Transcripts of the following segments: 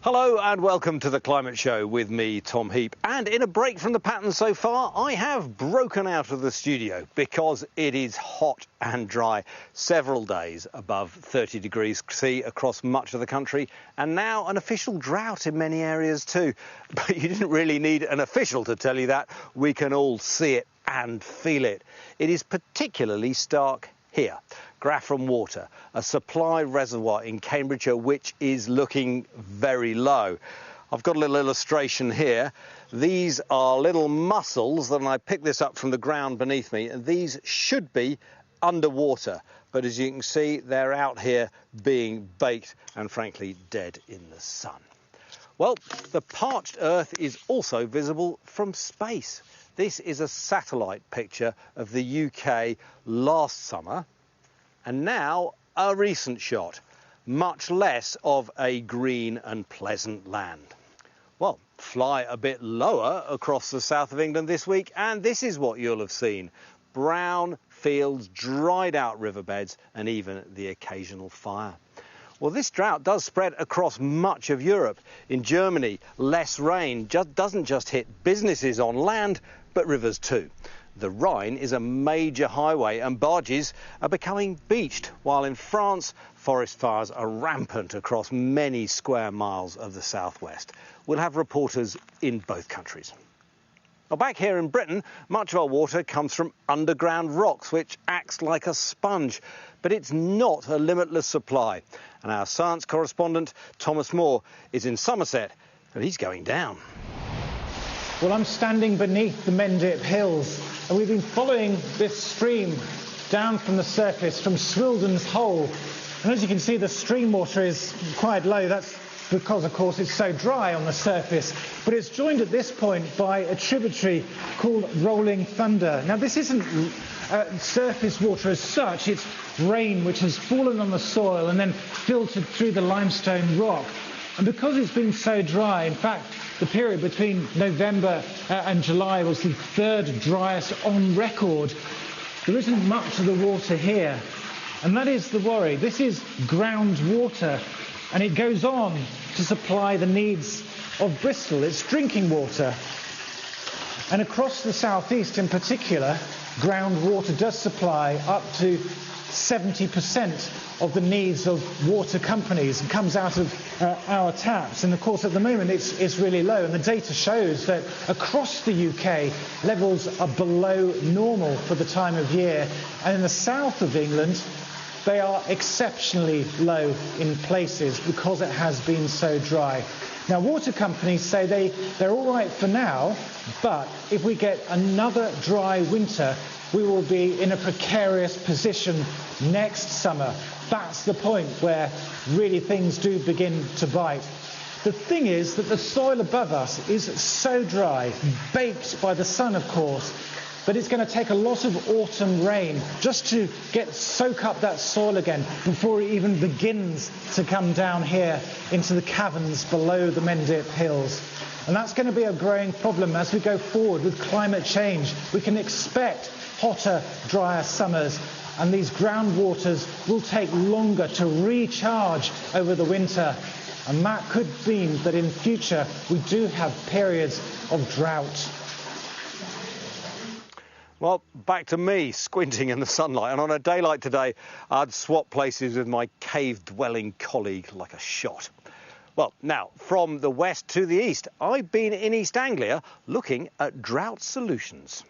Hello and welcome to the Climate Show with me, Tom Heap. And in a break from the pattern so far, I have broken out of the studio because it is hot and dry. Several days above 30 degrees C across much of the country, and now an official drought in many areas too. But you didn't really need an official to tell you that. We can all see it and feel it. It is particularly stark here. Grafham Water, a supply reservoir in Cambridgeshire which is looking very low. I've got a little illustration here. These are little mussels, and I picked this up from the ground beneath me, and these should be underwater. But as you can see, they're out here being baked and frankly dead in the sun. Well, the parched earth is also visible from space. This is a satellite picture of the UK last summer. And now a recent shot, much less of a green and pleasant land. Well, fly a bit lower across the south of England this week and this is what you'll have seen. Brown fields, dried out riverbeds and even the occasional fire. Well, this drought does spread across much of Europe. In Germany, less rain doesn't just hit businesses on land, but rivers too. The Rhine is a major highway and barges are becoming beached, while in France, forest fires are rampant across many square miles of the southwest. We'll have reporters in both countries. Now, back here in Britain, much of our water comes from underground rocks, which acts like a sponge. But it's not a limitless supply. And our science correspondent, Thomas Moore, is in Somerset, and he's going down. Well, I'm standing beneath the Mendip Hills, and we've been following this stream down from the surface, from Swildon's Hole. And as you can see, the stream water is quite low. That's because, of course, it's so dry on the surface. But it's joined at this point by a tributary called Rolling Thunder. Now, this isn't surface water as such. It's rain which has fallen on the soil and then filtered through the limestone rock. And because it's been so dry, in fact, the period between November and July was the third driest on record. There isn't much of the water here. And that is the worry. This is groundwater, and it goes on to supply the needs of Bristol. It's drinking water. And across the southeast in particular, groundwater does supply up to 70% of the needs of water companies. It comes out of our taps, and of course at the moment it's really low, and the data shows that across the UK levels are below normal for the time of year, and in the south of England they are exceptionally low in places because it has been so dry. Now, water companies say they're all right for now, but if we get another dry winter, we will be in a precarious position next summer. That's the point where really things do begin to bite. The thing is that the soil above us is so dry, baked by the sun, of course, that it's going to take a lot of autumn rain just to soak up that soil again before it even begins to come down here into the caverns below the Mendip Hills. And that's going to be a growing problem as we go forward with climate change. We can expect hotter, drier summers, and these groundwaters will take longer to recharge over the winter. And that could mean that in future we do have periods of drought. Well, back to me, squinting in the sunlight. And on a day like today, I'd swap places with my cave-dwelling colleague like a shot. Well, now, from the west to the east, I've been in East Anglia looking at Drought Solutions.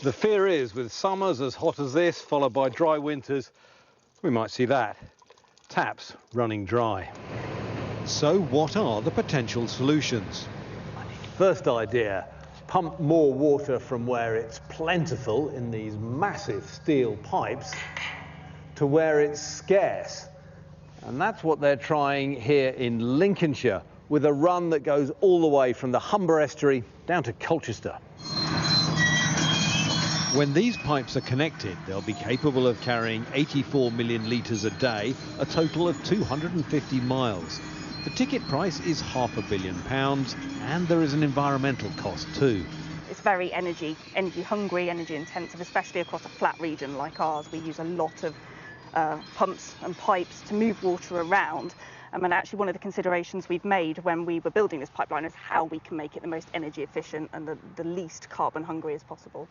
The fear is, with summers as hot as this, followed by dry winters, we might see that. Taps running dry. So what are the potential solutions? First idea, pump more water from where it's plentiful in these massive steel pipes to where it's scarce. And that's what they're trying here in Lincolnshire, with a run that goes all the way from the Humber estuary down to Colchester. When these pipes are connected, they'll be capable of carrying 84 million litres a day, a total of 250 miles. The ticket price is £500 million, and there is an environmental cost too. It's very energy hungry, energy intensive, especially across a flat region like ours. We use a lot of pumps and pipes to move water around. And actually one of the considerations we've made when we were building this pipeline is how we can make it the most energy efficient and the least carbon hungry as possible.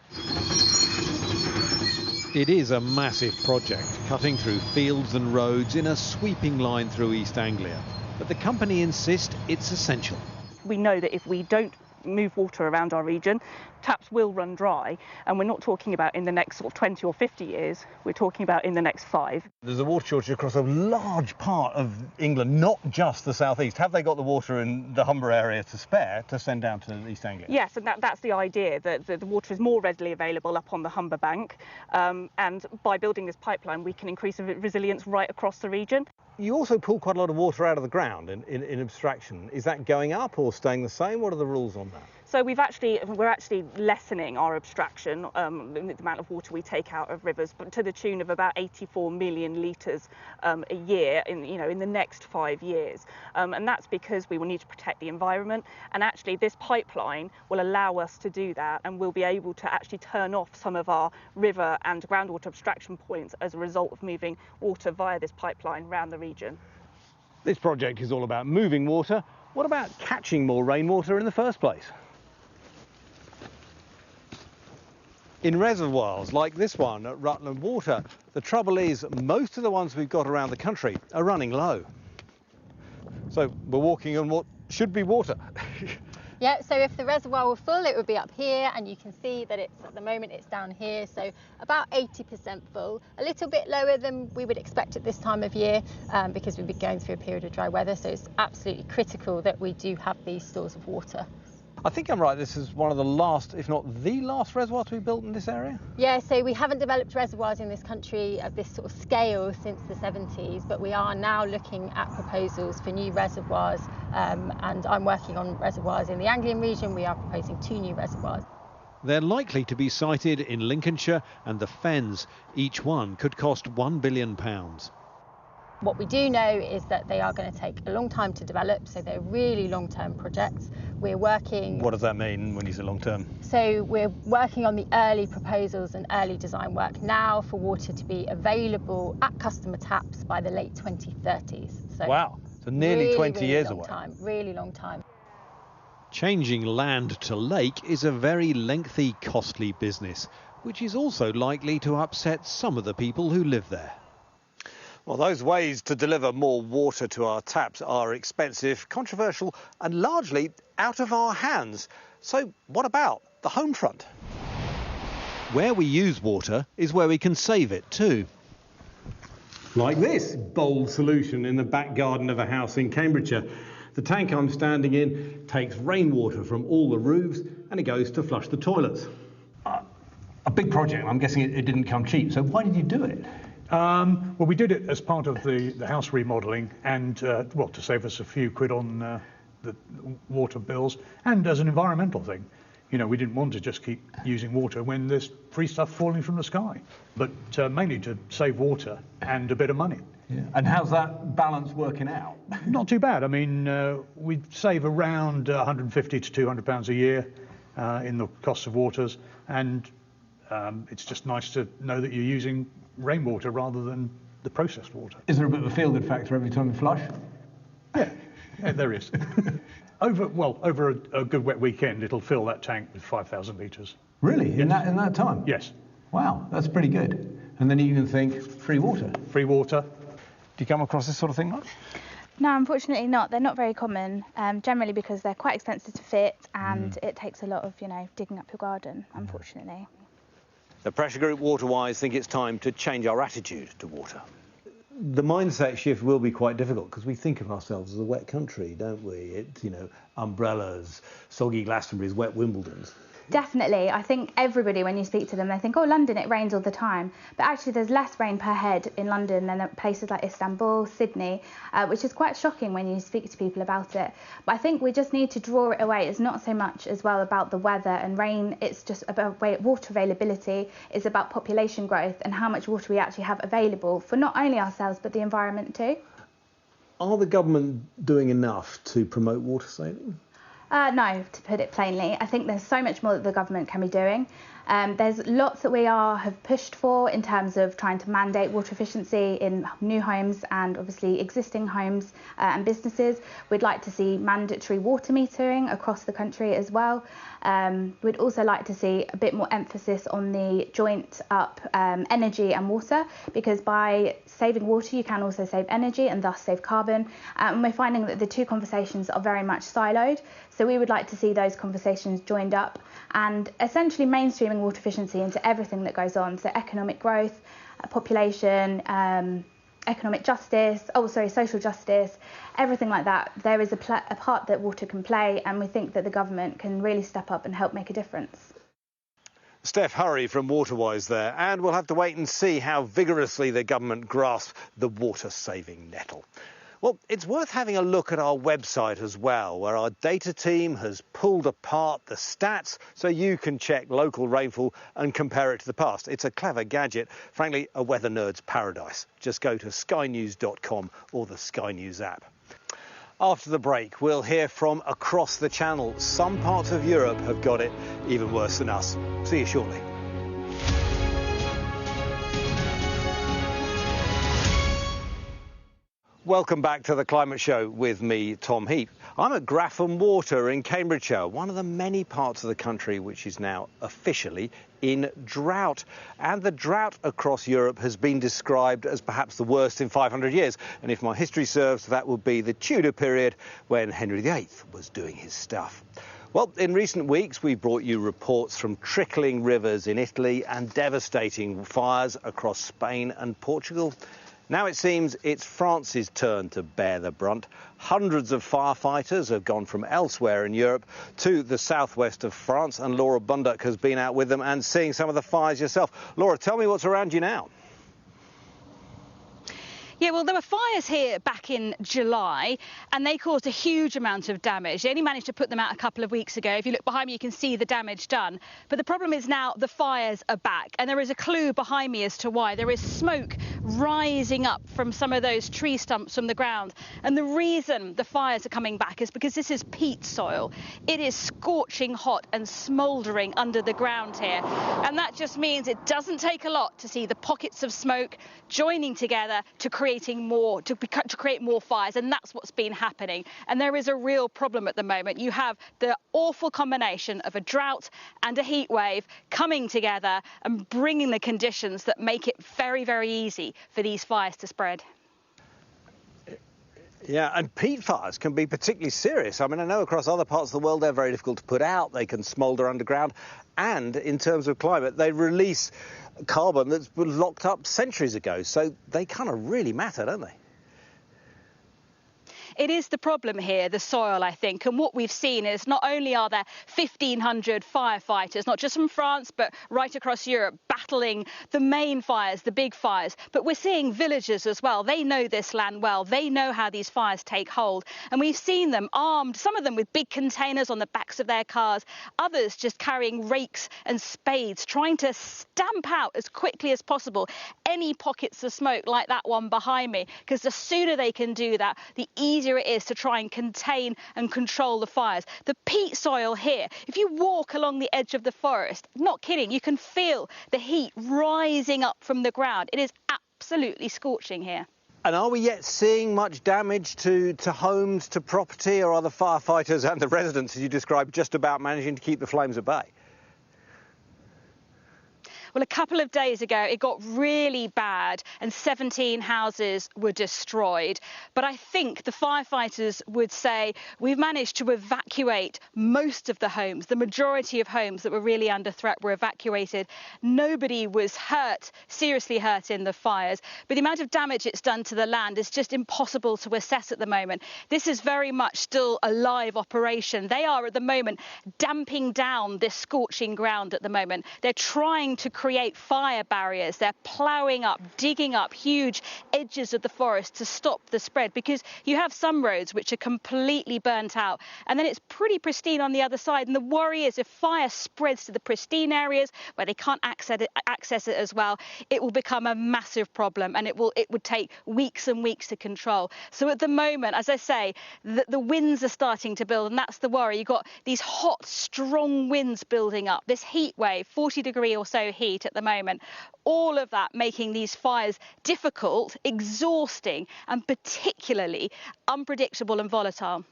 It is a massive project, cutting through fields and roads in a sweeping line through East Anglia. But the company insists it's essential. We know that if we don't move water around our region, taps will run dry, and we're not talking about in the next sort of 20 or 50 years, we're talking about in the next 5. There's a water shortage across a large part of England, not just the southeast. Have they got the water in the Humber area to spare to send down to East Anglia? Yes, and that's the idea, that the water is more readily available up on the Humber bank, and by building this pipeline we can increase the resilience right across the region. You also pull quite a lot of water out of the ground in abstraction. Is that going up or staying the same? What are the rules on that? So we're actually lessening our abstraction, the amount of water we take out of rivers, but to the tune of about 84 million litres a year in the next 5 years. And that's because we will need to protect the environment. And actually this pipeline will allow us to do that, and we'll be able to actually turn off some of our river and groundwater abstraction points as a result of moving water via this pipeline around the region. This project is all about moving water. What about catching more rainwater in the first place? In reservoirs like this one at Rutland Water, the trouble is most of the ones we've got around the country are running low. So we're walking on what should be water. Yeah, so if the reservoir were full, it would be up here, and you can see that at the moment it's down here, so about 80% full, a little bit lower than we would expect at this time of year, because we've been going through a period of dry weather, so it's absolutely critical that we do have these stores of water. I think I'm right, this is one of the last, if not the last reservoir to be built in this area? Yeah, so we haven't developed reservoirs in this country of this sort of scale since the 70s, but we are now looking at proposals for new reservoirs, and I'm working on reservoirs in the Anglian region. We are proposing 2 new reservoirs. They're likely to be sited in Lincolnshire and the Fens. Each one could cost £1 billion. What we do know is that they are going to take a long time to develop, so they're really long-term projects. We're working... What does that mean when you say long-term? So we're working on the early proposals and early design work now for water to be available at customer taps by the late 2030s. So wow, so nearly really, 20 really years long away. Time, really long time. Changing land to lake is a very lengthy, costly business, which is also likely to upset some of the people who live there. Well, those ways to deliver more water to our taps are expensive, controversial and largely out of our hands. So what about the home front? Where we use water is where we can save it too. Like this bold solution in the back garden of a house in Cambridgeshire. The tank I'm standing in takes rainwater from all the roofs and it goes to flush the toilets. A big project, I'm guessing it didn't come cheap. So why did you do it? Well, we did it as part of the house remodelling and, well, to save us a few quid on the water bills and as an environmental thing. You know, we didn't want to just keep using water when there's free stuff falling from the sky, but mainly to save water and a bit of money. Yeah. And how's that balance working out? Not too bad. I mean, we save around £150 to £200 a year in the cost of waters, and it's just nice to know that you're using rainwater rather than the processed water. Is there a bit of a feel-good factor every time you flush? Yeah, there is. Over a good wet weekend, it'll fill that tank with 5,000 litres. Really? Yes. In that time? Yes. Wow, that's pretty good. And then you can think, free water. Free water. Do you come across this sort of thing much? No, unfortunately not. They're not very common, generally because they're quite expensive to fit and it takes a lot of, digging up your garden, unfortunately. The Pressure Group Waterwise think it's time to change our attitude to water. The mindset shift will be quite difficult because we think of ourselves as a wet country, don't we? It's, umbrellas, soggy Glastonbury's, wet Wimbledon's. Definitely. I think everybody, when you speak to them, they think, oh, London, it rains all the time. But actually, there's less rain per head in London than at places like Istanbul, Sydney, which is quite shocking when you speak to people about it. But I think we just need to draw it away. It's not so much as well about the weather and rain. It's just about water availability. It's about population growth and how much water we actually have available for not only ourselves, but the environment too. Are the government doing enough to promote water saving? No, to put it plainly. I think there's so much more that the government can be doing. There's lots that we have pushed for in terms of trying to mandate water efficiency in new homes and obviously existing homes and businesses. We'd like to see mandatory water metering across the country as well. We'd also like to see a bit more emphasis on the joint up energy and water, because by saving water you can also save energy and thus save carbon. And we're finding that the two conversations are very much siloed. So we would like to see those conversations joined up and essentially mainstreaming water efficiency into everything that goes on. So economic growth, population, economic justice, social justice, everything like that. There is a part that water can play, and we think that the government can really step up and help make a difference. Steph Hurry from Waterwise there, and we'll have to wait and see how vigorously the government grasps the water-saving nettle. Well, it's worth having a look at our website as well, where our data team has pulled apart the stats so you can check local rainfall and compare it to the past. It's a clever gadget, frankly, a weather nerd's paradise. Just go to skynews.com or the Sky News app. After the break, we'll hear from across the channel. Some parts of Europe have got it even worse than us. See you shortly. Welcome back to the Climate Show with me, Tom Heap. I'm at Grafham Water in Cambridgeshire, one of the many parts of the country which is now officially in drought. And the drought across Europe has been described as perhaps the worst in 500 years. And if my history serves, that would be the Tudor period when Henry VIII was doing his stuff. Well, in recent weeks, we've brought you reports from trickling rivers in Italy and devastating fires across Spain and Portugal. Now it seems it's France's turn to bear the brunt. Hundreds of firefighters have gone from elsewhere in Europe to the southwest of France, and Laura Bundock has been out with them and seeing some of the fires yourself. Laura, tell me what's around you now. Yeah, well, there were fires here back in July and they caused a huge amount of damage. They only managed to put them out a couple of weeks ago. If you look behind me, you can see the damage done. But the problem is now the fires are back, and there is a clue behind me as to why. There is smoke rising up from some of those tree stumps from the ground. And the reason the fires are coming back is because this is peat soil. It is scorching hot and smouldering under the ground here. And that just means it doesn't take a lot to see the pockets of smoke joining together to create more fires, and that's what's been happening. And there is a real problem at the moment. You have the awful combination of a drought and a heat wave coming together and bringing the conditions that make it very, very easy for these fires to spread. Yeah, and peat fires can be particularly serious. I mean, I know across other parts of the world they're very difficult to put out. They can smoulder underground, and in terms of climate, they release carbon that's been locked up centuries ago. So they kind of really matter, don't they? It is the problem here, the soil, I think. And what we've seen is not only are there 1,500 firefighters, not just from France, but right across Europe, battling the main fires, the big fires, but we're seeing villagers as well. They know this land well. They know how these fires take hold. And we've seen them armed, some of them with big containers on the backs of their cars, others just carrying rakes and spades, trying to stamp out as quickly as possible any pockets of smoke like that one behind me, because the sooner they can do that, the easier it is to try and contain and control the fires. The peat soil here, if you walk along the edge of the forest, not kidding, you can feel the heat rising up from the ground. It is absolutely scorching here. And are we yet seeing much damage to homes, to property, or are the firefighters and the residents, as you described, just about managing to keep the flames at bay? Well, a couple of days ago, it got really bad and 17 houses were destroyed. But I think the firefighters would say we've managed to evacuate most of the homes. The majority of homes that were really under threat were evacuated. Nobody was hurt, seriously hurt in the fires. But the amount of damage it's done to the land is just impossible to assess at the moment. This is very much still a live operation. They are at the moment damping down this scorching ground at the moment. They're trying to create fire barriers. They're ploughing up, digging up huge edges of the forest to stop the spread, because you have some roads which are completely burnt out and then it's pretty pristine on the other side. And the worry is if fire spreads to the pristine areas where they can't access it as well, it will become a massive problem, and it would take weeks and weeks to control. So at the moment, as I say, the winds are starting to build, and that's the worry. You've got these hot, strong winds building up, this heat wave, 40-degree or so heat at the moment. All of that making these fires difficult, exhausting, and particularly unpredictable and volatile.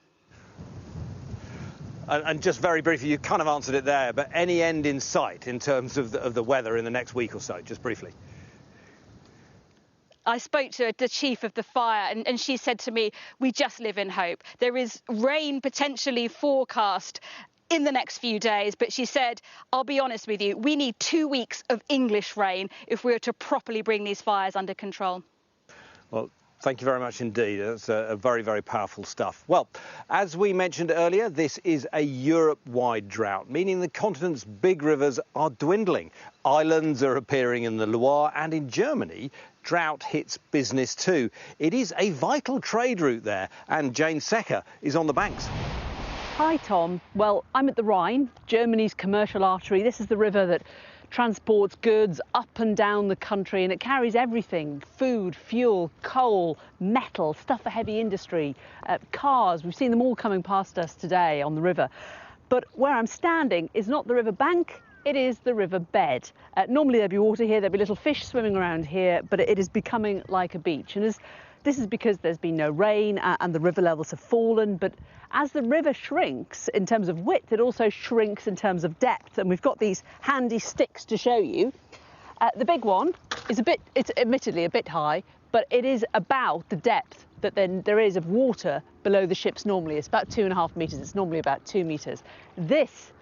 And just very briefly, you kind of answered it there, but any end in sight in terms of the weather in the next week or so, just briefly? I spoke to the chief of the fire and she said to me, we just live in hope. There is rain potentially forecast in the next few days, but she said, I'll be honest with you, we need 2 weeks of English rain if we are to properly bring these fires under control. Well, thank you very much indeed. That's a very, very powerful stuff. Well, as we mentioned earlier, this is a Europe-wide drought, meaning the continent's big rivers are dwindling. Islands are appearing in the Loire, and in Germany, drought hits business too. It is a vital trade route there, and Jane Secker is on the banks. Hi, Tom. Well, I'm at the Rhine, Germany's commercial artery. This is the river that transports goods up and down the country, and it carries everything: food, fuel, coal, metal, stuff for heavy industry, cars. We've seen them all coming past us today on the river. But where I'm standing is not the river bank, it is the river bed. Normally there'd be water here, there'd be little fish swimming around here, but it is becoming like a beach. And this is because there's been no rain and the river levels have fallen. But as the river shrinks in terms of width, it also shrinks in terms of depth. And we've got these handy sticks to show you. The big one is it's admittedly a bit high, but it is about the depth that then there is of water below the ships normally. It's about 2.5 metres. It's normally about 2 metres. This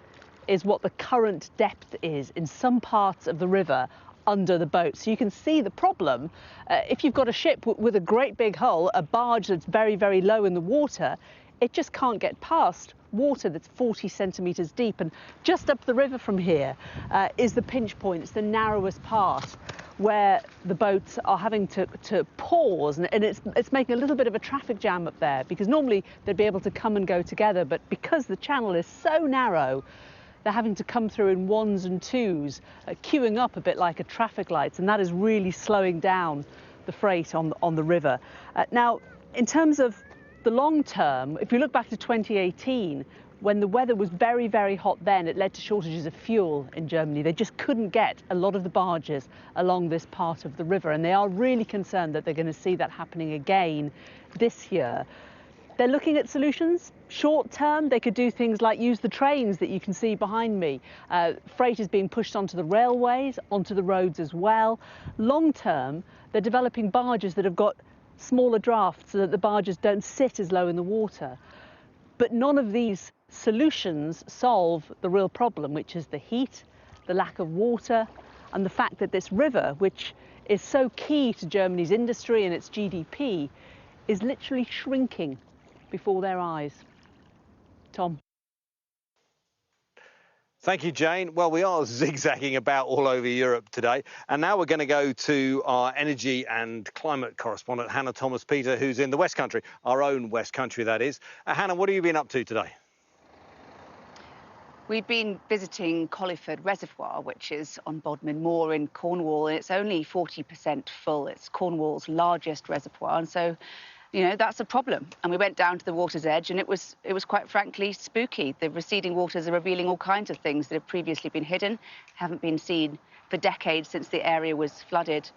is what the current depth is in some parts of the river under the boat. So you can see the problem. If you've got a ship with a great big hull, a barge that's very, very low in the water, it just can't get past water that's 40 centimetres deep. And just up the river from here is the pinch point. It's the narrowest part where the boats are having to pause, and it's making a little bit of a traffic jam up there, because normally they'd be able to come and go together, but because the channel is so narrow, they're having to come through in ones and twos, queuing up a bit like a traffic lights, and that is really slowing down the freight on the river. Now, in terms of the long term, if you look back to 2018, when the weather was very, very hot then, it led to shortages of fuel in Germany. They just couldn't get a lot of the barges along this part of the river, and they are really concerned that they're going to see that happening again this year. They're looking at solutions. Short term, they could do things like use the trains that you can see behind me. Freight is being pushed onto the railways, onto the roads as well. Long term, they're developing barges that have got smaller drafts so that the barges don't sit as low in the water. But none of these solutions solve the real problem, which is the heat, the lack of water, and the fact that this river, which is so key to Germany's industry and its GDP, is literally shrinking before their eyes. Tom. Thank you, Jane. Well, we are zigzagging about all over Europe today. And now we're going to go to our energy and climate correspondent, Hannah Thomas-Peter, who's in the West Country, our own West Country, that is. Hannah, what have you been up to today? We've been visiting Colliford Reservoir, which is on Bodmin Moor in Cornwall, and it's only 40% full. It's Cornwall's largest reservoir, and so, you know, that's a problem. And we went down to the water's edge, and it was quite frankly spooky. The receding waters are revealing all kinds of things that have previously been hidden, haven't been seen for decades since the area was flooded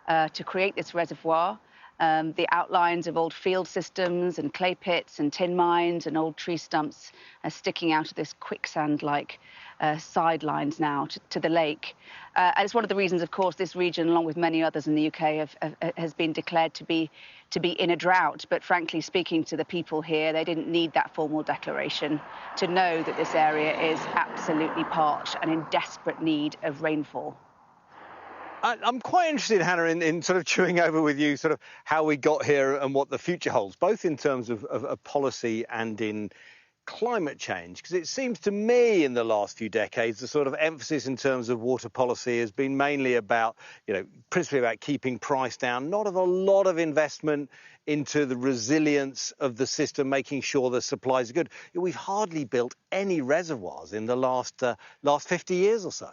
to create this reservoir. The outlines of old field systems and clay pits and tin mines and old tree stumps are sticking out of this quicksand-like sidelines now to the lake. And it's one of the reasons, of course, this region, along with many others in the UK, has been declared to be in a drought. But frankly, speaking to the people here, they didn't need that formal declaration to know that this area is absolutely parched and in desperate need of rainfall. I'm quite interested, Hannah, in sort of chewing over with you sort of how we got here and what the future holds, both in terms of policy and in climate change? Because it seems to me in the last few decades, the sort of emphasis in terms of water policy has been mainly about, principally about keeping price down, not of a lot of investment into the resilience of the system, making sure the supplies are good. We've hardly built any reservoirs in the last 50 years or so.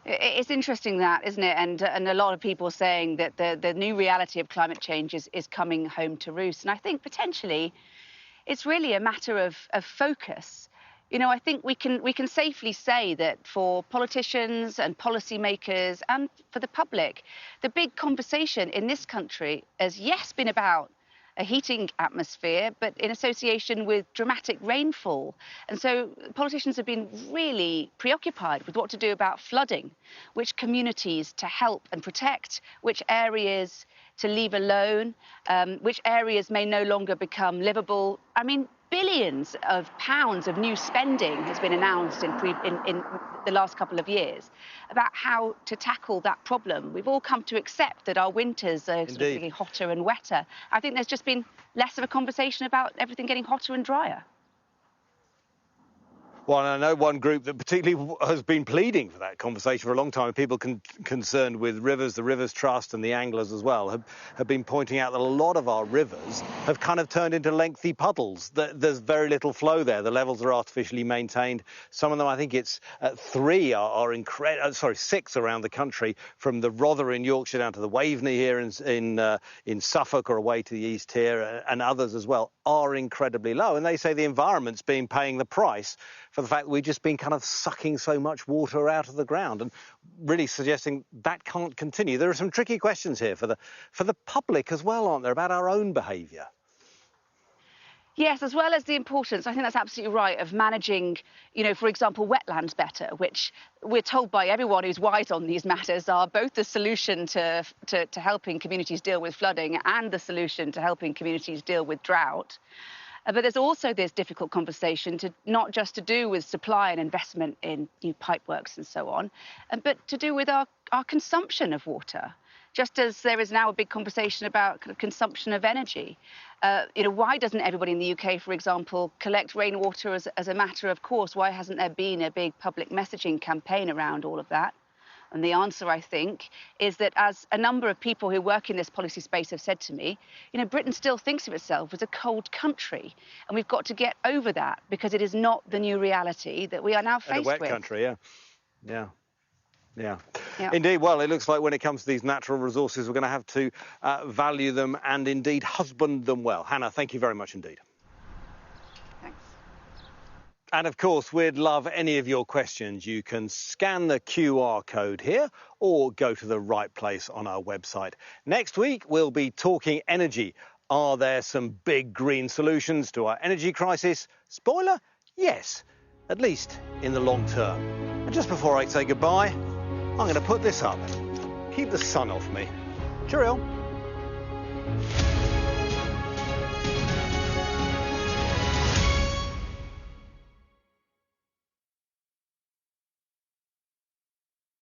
It's interesting that, isn't it? And a lot of people saying that the new reality of climate change is coming home to roost. And I think potentially it's really a matter of focus. I think we can safely say that for politicians and policymakers and for the public, the big conversation in this country has, yes, been about a heating atmosphere, but in association with dramatic rainfall. And so politicians have been really preoccupied with what to do about flooding, which communities to help and protect, which areas to leave alone, which areas may no longer become livable. I mean, billions of pounds of new spending has been announced in the last couple of years about how to tackle that problem. We've all come to accept that our winters are sort of getting hotter and wetter. I think there's just been less of a conversation about everything getting hotter and drier. Well, I know one group that particularly has been pleading for that conversation for a long time. People concerned with rivers, the Rivers Trust and the anglers as well, have been pointing out that a lot of our rivers have kind of turned into lengthy puddles. There's very little flow there. The levels are artificially maintained. Some of them, I think it's 6 around the country, from the Rother in Yorkshire down to the Waveney here in Suffolk or away to the east here, and others as well, are incredibly low. And they say the environment's been paying the price for the fact that we've just been kind of sucking so much water out of the ground, and really suggesting that can't continue. There are some tricky questions here for the public as well, aren't there, about our own behaviour? Yes, as well as the importance, I think that's absolutely right, of managing, for example, wetlands better, which we're told by everyone who's wise on these matters are both the solution to helping communities deal with flooding and the solution to helping communities deal with drought. But there's also this difficult conversation not just to do with supply and investment in new pipeworks and so on, but to do with our consumption of water. Just as there is now a big conversation about consumption of energy. Why doesn't everybody in the UK, for example, collect rainwater as a matter of course? Why hasn't there been a big public messaging campaign around all of that? And the answer, I think, is that, as a number of people who work in this policy space have said to me, Britain still thinks of itself as a cold country. And we've got to get over that, because it is not the new reality that we are now faced with. A wet country, yeah. Indeed. Well, it looks like when it comes to these natural resources, we're going to have to value them and indeed husband them well. Hannah, thank you very much indeed. And of course, we'd love any of your questions. You can scan the QR code here or go to the right place on our website. Next week, we'll be talking energy. Are there some big green solutions to our energy crisis? Spoiler, yes, at least in the long term. And just before I say goodbye, I'm going to put this up. Keep the sun off me. Cheerio.